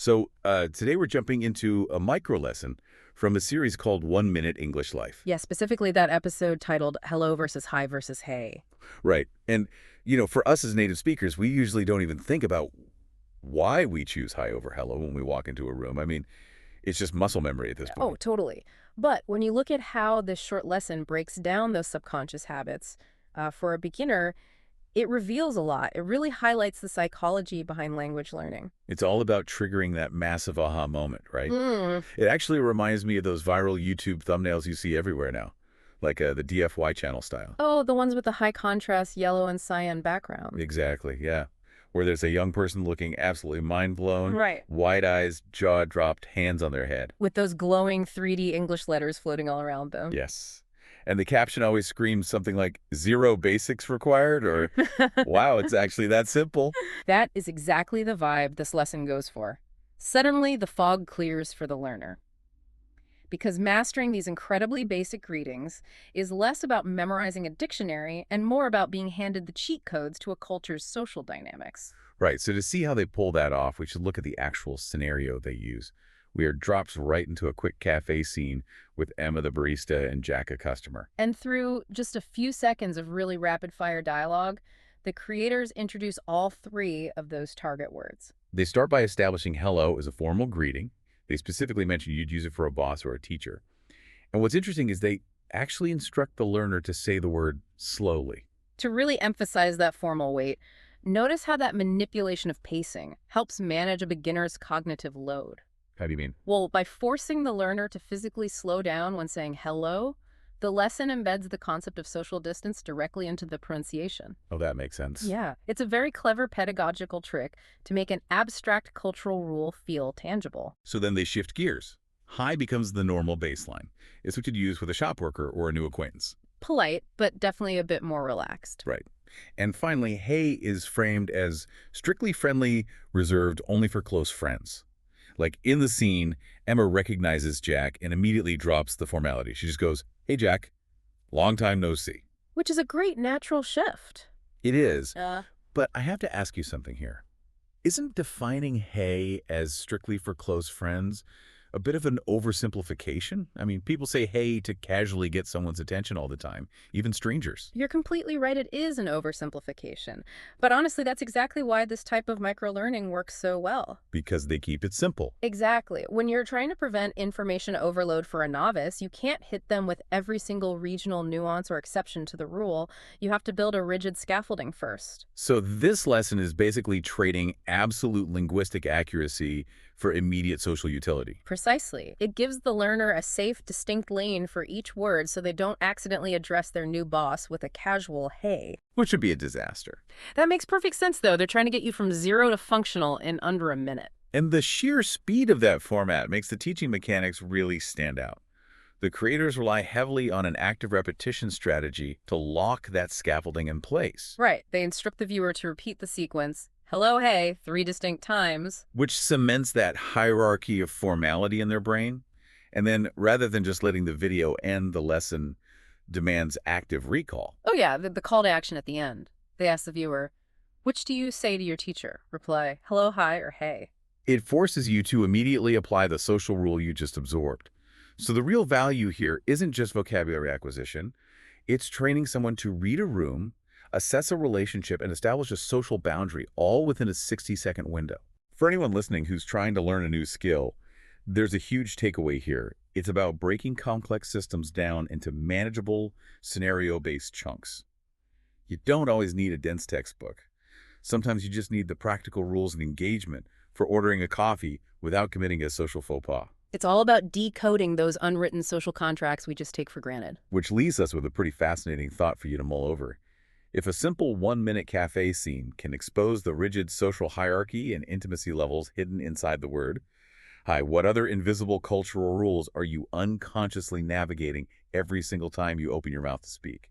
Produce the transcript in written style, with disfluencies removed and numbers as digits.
Today we're jumping into a micro lesson from a series called 1 Minute English Life. Yeah, specifically that episode titled Hello versus Hi versus Hey. Right. And, for us as native speakers, we usually don't even think about why we choose hi over hello when we walk into a room. I mean, it's just muscle memory at this point. Oh, totally. But when you look at how this short lesson breaks down those subconscious habits, for a beginner, it reveals a lot. It really highlights the psychology behind language learning. It's all about triggering that massive aha moment, right? Mm. It actually reminds me of those viral YouTube thumbnails you see everywhere now, like the DFY channel style. Oh, the ones with the high contrast yellow and cyan background. Exactly, yeah. Where there's a young person looking absolutely mind-blown, Right. wide eyes, jaw dropped, hands on their head. With those glowing 3D English letters floating all around them. Yes. And the caption always screams something like, 0 basics required, or, wow, it's actually that simple. That is exactly the vibe this lesson goes for. Suddenly, the fog clears for the learner. Because mastering these incredibly basic greetings is less about memorizing a dictionary and more about being handed the cheat codes to a culture's social dynamics. Right, so to see how they pull that off, we should look at the actual scenario they use. We are dropped right into a quick cafe scene with Emma the barista and Jack a customer. And through just a few seconds of really rapid-fire dialogue, the creators introduce all 3 of those target words. They start by establishing hello as a formal greeting. They specifically mention you'd use it for a boss or a teacher. And what's interesting is they actually instruct the learner to say the word slowly. To really emphasize that formal weight, notice how that manipulation of pacing helps manage a beginner's cognitive load. How do you mean? Well, by forcing the learner to physically slow down when saying hello, the lesson embeds the concept of social distance directly into the pronunciation. Oh, that makes sense. Yeah, it's a very clever pedagogical trick to make an abstract cultural rule feel tangible. So then they shift gears. Hi becomes the normal baseline. It's what you'd use with a shop worker or a new acquaintance. Polite, but definitely a bit more relaxed. Right. And finally, hey is framed as strictly friendly, reserved only for close friends. Like in the scene, Emma recognizes Jack and immediately drops the formality. She just goes, "Hey, Jack, long time no see." Which is a great natural shift. It is, Uh, but I have to ask you something here. Isn't defining hey as strictly for close friends a bit of an oversimplification? I mean, people say hey to casually get someone's attention all the time, even strangers. You're completely right, it is an oversimplification. But honestly, that's exactly why this type of microlearning works so well. Because they keep it simple. Exactly. When you're trying to prevent information overload for a novice, you can't hit them with every single regional nuance or exception to the rule. You have to build a rigid scaffolding first. So this lesson is basically trading absolute linguistic accuracy for immediate social utility. Precisely. It gives the learner a safe, distinct lane for each word so they don't accidentally address their new boss with a casual hey. Which would be a disaster. That makes perfect sense, though. They're trying to get you from 0 to functional in under a minute. And the sheer speed of that format makes the teaching mechanics really stand out. The creators rely heavily on an active repetition strategy to lock that scaffolding in place. Right. They instruct the viewer to repeat the sequence, hello, hey, 3 distinct times. Which cements that hierarchy of formality in their brain. And then, rather than just letting the video end, the lesson demands active recall. Oh yeah, the call to action at the end. They ask the viewer, which do you say to your teacher? Reply, hello, hi, or hey. It forces you to immediately apply the social rule you just absorbed. So the real value here isn't just vocabulary acquisition. It's training someone to read a room, assess a relationship, and establish a social boundary, all within a 60-second window. For anyone listening who's trying to learn a new skill, there's a huge takeaway here. It's about breaking complex systems down into manageable, scenario-based chunks. You don't always need a dense textbook. Sometimes you just need the practical rules and engagement for ordering a coffee without committing a social faux pas. It's all about decoding those unwritten social contracts we just take for granted. Which leaves us with a pretty fascinating thought for you to mull over. If a simple 1-minute cafe scene can expose the rigid social hierarchy and intimacy levels hidden inside the word, hi, what other invisible cultural rules are you unconsciously navigating every single time you open your mouth to speak?